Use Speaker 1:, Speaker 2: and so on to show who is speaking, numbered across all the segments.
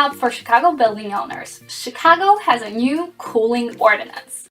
Speaker 1: up for Chicago building owners. Chicago has a new cooling ordinance.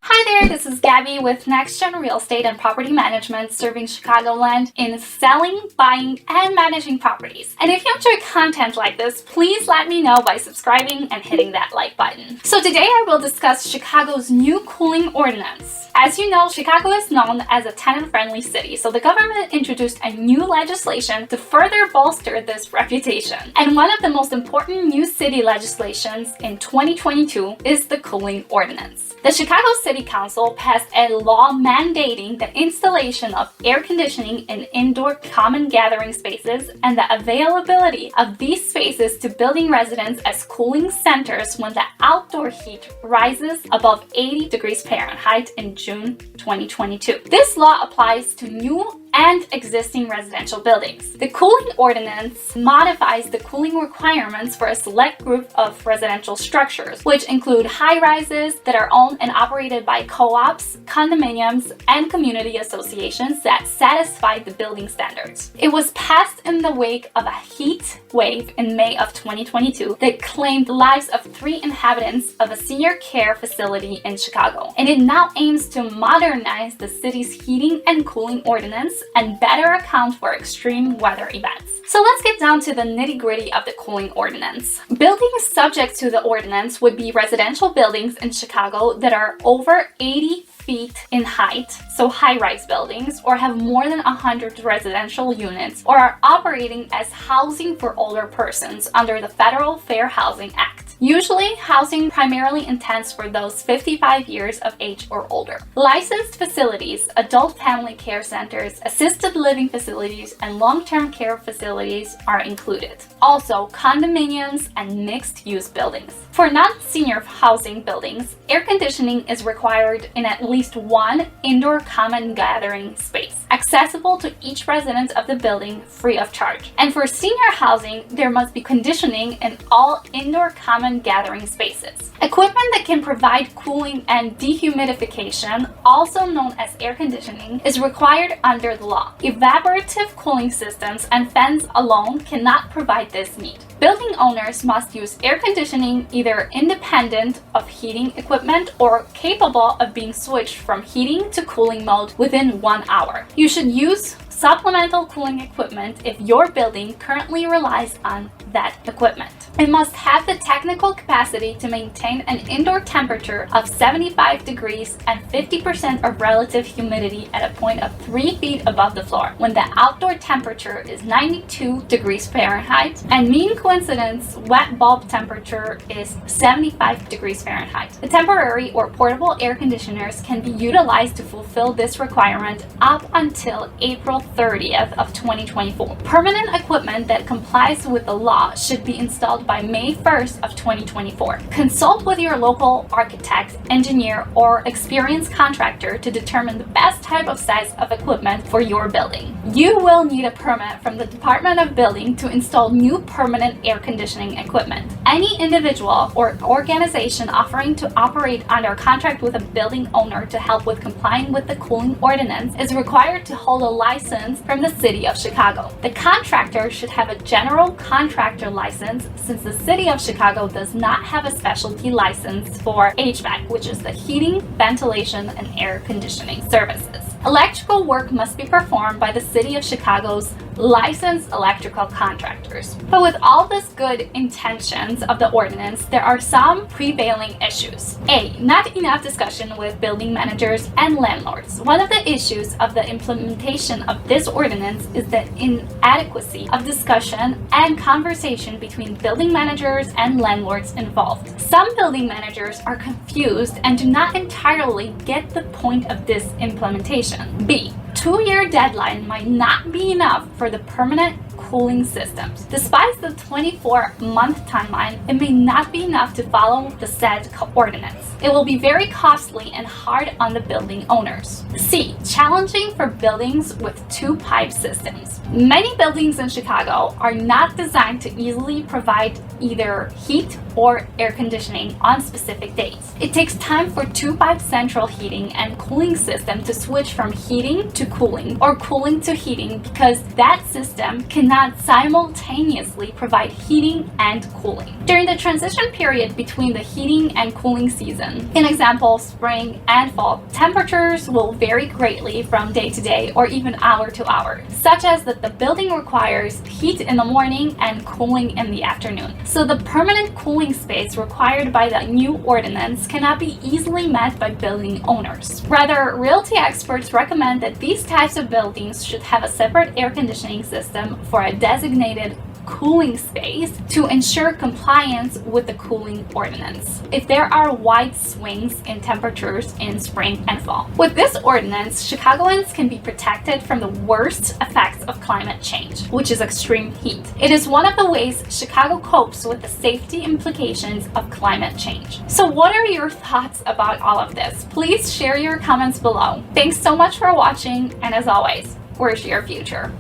Speaker 1: Hi there, this is Gabby with Nex-Gen Real Estate and Property Management, serving Chicagoland in selling, buying, and managing properties. And if you enjoy content like this, please let me know by subscribing and hitting that like button. So today I will discuss Chicago's new cooling ordinance. As you know, Chicago is known as a tenant-friendly city, so the government introduced a new legislation to further bolster this reputation. And one of the most important new city legislations in 2022 is the Cooling Ordinance. The Chicago City Council passed a law mandating the installation of air conditioning in indoor common gathering spaces and the availability of these spaces to building residents as cooling centers when the outdoor heat rises above 80 degrees Fahrenheit in June 2022. This law applies to new and existing residential buildings. The Cooling Ordinance modifies the cooling requirements for a select group of residential structures, which include high-rises that are owned and operated by co-ops, condominiums, and community associations that satisfy the building standards. It was passed in the wake of a heat wave in May of 2022 that claimed the lives of 3 inhabitants of a senior care facility in Chicago. And it now aims to modernize the city's heating and cooling ordinance and better account for extreme weather events. So let's get down to the nitty-gritty of the cooling ordinance. Buildings subject to the ordinance would be residential buildings in Chicago that are over 80 feet in height, so high-rise buildings, or have more than 100 residential units, or are operating as housing for older persons under the Federal Fair Housing Act. Usually, housing primarily intends for those 55 years of age or older. Licensed facilities, adult family care centers, assisted living facilities, and long-term care facilities are included. Also, condominiums and mixed-use buildings. For non-senior housing buildings, air conditioning is required in at least one indoor common gathering space, accessible to each resident of the building free of charge. And for senior housing, there must be conditioning in all indoor common gathering spaces. Equipment that can provide cooling and dehumidification, also known as air conditioning, is required under the law. Evaporative cooling systems and fans alone cannot provide this need. Building owners must use air conditioning either independent of heating equipment or capable of being switched from heating to cooling mode within 1 hour. You should use supplemental cooling equipment if your building currently relies on that equipment. It must have the technical capacity to maintain an indoor temperature of 75 degrees and 50% of relative humidity at a point of 3 feet above the floor, when the outdoor temperature is 92 degrees Fahrenheit, and mean coincidence wet bulb temperature is 75 degrees Fahrenheit. The temporary or portable air conditioners can be utilized to fulfill this requirement up until April 30th of 2024. Permanent equipment that complies with the law should be installed by May 1st of 2024. Consult with your local architect, engineer, or experienced contractor to determine the best type of size of equipment for your building. You will need a permit from the Department of Building to install new permanent air conditioning equipment. Any individual or organization offering to operate under contract with a building owner to help with complying with the cooling ordinance is required to hold a license from the City of Chicago. The contractor should have a general contractor license, since the City of Chicago does not have a specialty license for HVAC, which is the heating, ventilation, and air conditioning services. Electrical work must be performed by the City of Chicago's licensed electrical contractors. But with all this good intentions of the ordinance, there are some prevailing issues. A. Not enough discussion with building managers and landlords. One of the issues of the implementation of this ordinance is the inadequacy of discussion and conversation between building managers and landlords involved. Some building managers are confused and do not entirely get the point of this implementation. B. 2-year deadline might not be enough for the permanent cooling systems. Despite the 24-month timeline, it may not be enough to follow the said ordinance. It will be very costly and hard on the building owners. C. Challenging for buildings with 2-pipe systems. Many buildings in Chicago are not designed to easily provide either heat or air conditioning on specific days. It takes time for 2-pipe central heating and cooling system to switch from heating to cooling or cooling to heating because that system cannot simultaneously provide heating and cooling. During the transition period between the heating and cooling season, in example, spring and fall, temperatures will vary greatly from day to day or even hour to hour, such as that the building requires heat in the morning and cooling in the afternoon. So the permanent cooling space required by the new ordinance cannot be easily met by building owners. Rather, realty experts recommend that these types of buildings should have a separate air conditioning system for a designated cooling space to ensure compliance with the cooling ordinance if there are wide swings in temperatures in spring and fall. With this ordinance, Chicagoans can be protected from the worst effects of climate change, which is extreme heat. It is one of the ways Chicago copes with the safety implications of climate change. So what are your thoughts about all of this? Please share your comments below. Thanks so much for watching, and as always, where's your future?